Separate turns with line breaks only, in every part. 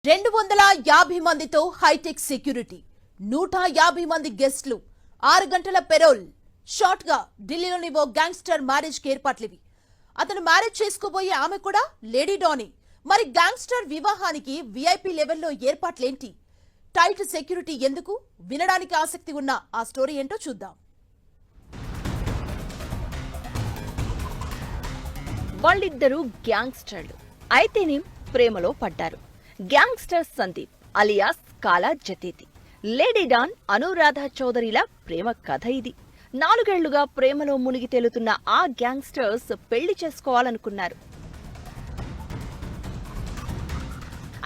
250 మందితో hitech security 150 మంది గెస్ట్లు 6 గంటల పెరోల్ షార్ట్ గా ఢిల్లీలోని ఓ గ్యాంగ్స్టర్ మ్యారేజ్ కి ఏర్పాట్లివి. అతను మ్యారేజ్ చేసుకోబోయే ఆమె కూడా లేడీ డానీ. మరి గ్యాంగ్స్టర్ వివాహానికి విఐపి లెవెల్లో ఏర్పాట్లేంటి? టైట్ సెక్యూరిటీ ఎందుకు? వినడానికి ఆసక్తి ఉన్న ఆ స్టోరీ ఏంటో చూద్దాం.
వాళ్ళిద్దరూ గ్యాంగ్స్టర్లు అయితేనే ప్రేమలో పడ్డారు. గ్యాంగ్స్టర్ సందీప్ అలియాస్ కాలా జతేతి, లేడీ డాన్ అనురాధ చౌదరిల ప్రేమ కథ ఇది. 4 ఏళ్లుగా ప్రేమలో మునిగి తేలుతున్న ఆ గ్యాంగ్స్టర్స్ పెళ్లి చేసుకోవాలనుకున్నారు.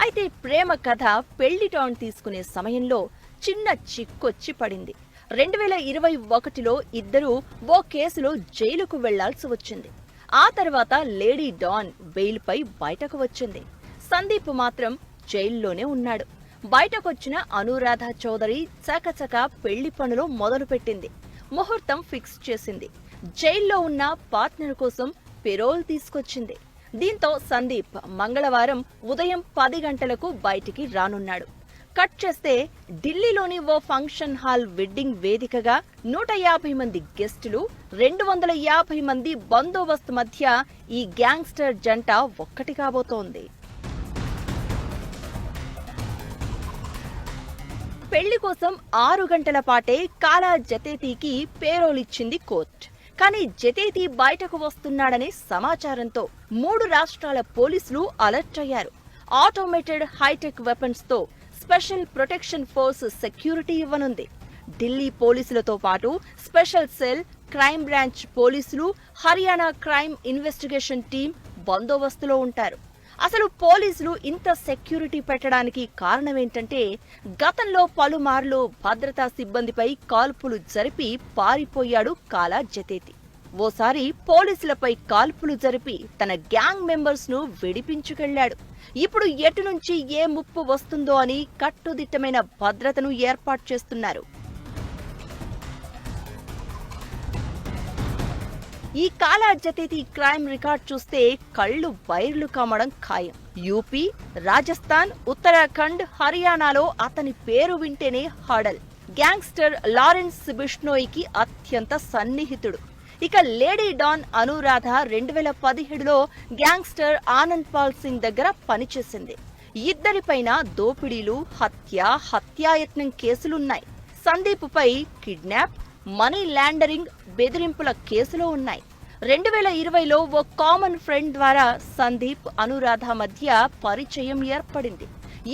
అయితే ప్రేమ కథ పెళ్లి టర్న్ తీసుకునే సమయంలో చిన్న చిక్కొచ్చి పడింది. 2021లో ఇద్దరూ ఓ కేసులో జైలుకు వెళ్లాల్సి వచ్చింది. ఆ తర్వాత లేడీ డాన్ బెయిల్పై బయటకు వచ్చింది. సందీప్ మాత్రం జైల్లోనే ఉన్నాడు. బయటకొచ్చిన అనురాధ చౌదరి చకచక పెళ్లి పనులు మొదలుపెట్టింది. ముహూర్తం ఫిక్స్ చేసింది. జైల్లో ఉన్న పార్ట్నర్ కోసం పెరోల్ తీసుకొచ్చింది. దీంతో సందీప్ మంగళవారం ఉదయం 10 గంటలకు బయటికి రానున్నాడు. కట్ చేస్తే ఢిల్లీలోని ఓ ఫంక్షన్ హాల్ వెడ్డింగ్ వేదికగా 150 మంది గెస్టులు, 250 మంది బందోబస్తు మధ్య ఈ గ్యాంగ్స్టర్ జంట ఒక్కటి కాబోతోంది. పెళ్లి కోసం 6 గంటల పాటే కాలా జతేతికి పేరోల్ ఇచ్చింది కోర్టు. కానీ జతేతి బయటకు వస్తున్నాడనే సమాచారంతో 3 రాష్ట్రాల పోలీసులు అలర్ట్ అయ్యారు. ఆటోమేటెడ్ హైటెక్ వెపన్స్ తో స్పెషల్ ప్రొటెక్షన్ ఫోర్స్ సెక్యూరిటీ ఇవ్వనుంది. ఢిల్లీ పోలీసులతో పాటు స్పెషల్ సెల్, క్రైమ్ బ్రాంచ్ పోలీసులు, హర్యానా క్రైమ్ ఇన్వెస్టిగేషన్ టీం బందోబస్తులో ఉంటారు. అసలు పోలీసులు ఇంత సెక్యూరిటీ పెట్టడానికి కారణమేంటంటే, గతంలో పలుమార్లు భద్రతా సిబ్బందిపై కాల్పులు జరిపి పారిపోయాడు కాలా జతేతి. ఓసారి పోలీసులపై కాల్పులు జరిపి తన గ్యాంగ్ మెంబర్స్ ను విడిపించుకెళ్లాడు. ఇప్పుడు ఎటు నుంచి ఏ ముప్పు వస్తుందో అని కట్టుదిట్టమైన భద్రతను ఏర్పాటు చేస్తున్నారు. ఈ కాలా జతేతి క్రైమ్ రికార్డ్ చూస్తే కళ్ళు బైర్లు కమ్మడం ఖాయం. యూపీ, రాజస్థాన్, ఉత్తరాఖండ్, హర్యానాలో అతని పేరు వింటేనే హడల్. గ్యాంగ్స్టర్ లారెన్స్ బిష్నోయికి అత్యంత సన్నిహితుడు. ఇక లేడీ డాన్ అనురాధ 2017లో గ్యాంగ్స్టర్ ఆనంద్ పాల్ సింగ్ దగ్గర పనిచేసింది. ఇద్దరిపైన దోపిడీలు, హత్యాయత్నం కేసులున్నాయి. సందీప్ పై కిడ్నాప్, మనీ లాండరింగ్, బెదిరింపుల కేసులో ఉన్నాయి. 2020లో ఓ కామన్ ఫ్రెండ్ ద్వారా సందీప్, అనురాధ మధ్య పరిచయం ఏర్పడింది.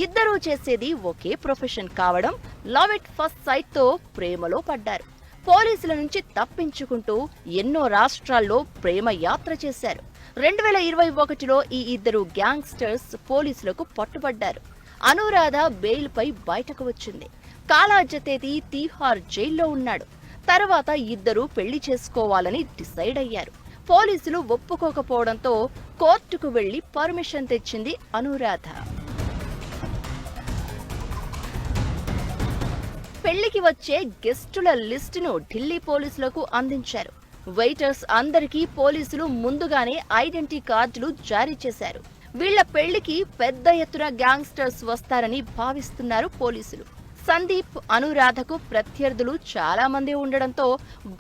ఇద్దరూ చేసేది ఒకే ప్రొఫెషన్ కావడం, లవ్ ఎట్ ఫస్ట్ సైట్ తో ప్రేమలో పడ్డారు. పోలీసుల నుంచి తప్పించుకుంటూ ఎన్నో రాష్ట్రాల్లో ప్రేమ యాత్ర చేశారు. 2021లో ఈ ఇద్దరు గ్యాంగ్స్టర్స్ పోలీసులకు పట్టుబడ్డారు. అనురాధ బెయిల్ పై బయటకు వచ్చింది. కాలా జతేతి తీహార్ జైల్లో ఉన్నాడు. తర్వాత ఇద్దరూ పెళ్లి చేసుకోవాలని డిసైడ్ అయ్యారు. పోలీసులు ఒప్పుకోకపోవడంతో కోర్టుకు వెళ్లి పర్మిషన్ తెచ్చింది అనురాధ. పెళ్లికి వచ్చే గెస్టుల లిస్టును ఢిల్లీ పోలీసులకు అందించారు. వెయిటర్స్ అందరికీ పోలీసులు ముందుగానే ఐడెంటిటీ కార్డులు జారీ చేశారు. వీళ్ల పెళ్లికి పెద్ద ఎత్తున గ్యాంగ్స్టర్స్ వస్తారని భావిస్తున్నారు పోలీసులు. సందీప్, అనురాధకు ప్రత్యర్థులు చాలా మంది ఉండడంతో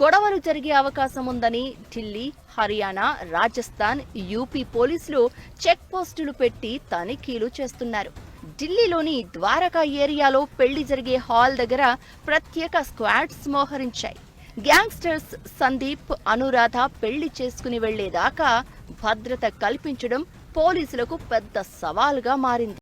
గొడవలు జరిగే అవకాశం ఉందని ఢిల్లీ, హర్యానా, రాజస్థాన్, యూపీ పోలీసులు చెక్ పోస్టులు పెట్టి తనిఖీలు చేస్తున్నారు. ఢిల్లీలోని ద్వారకా ఏరియాలో పెళ్లి జరిగే హాల్ దగ్గర ప్రత్యేక స్క్వాడ్స్ మోహరించాయి. గ్యాంగ్స్టర్స్ సందీప్, అనురాధ పెళ్లి చేసుకుని వెళ్లేదాకా భద్రత కల్పించడం పోలీసులకు పెద్ద సవాల్గా మారింది.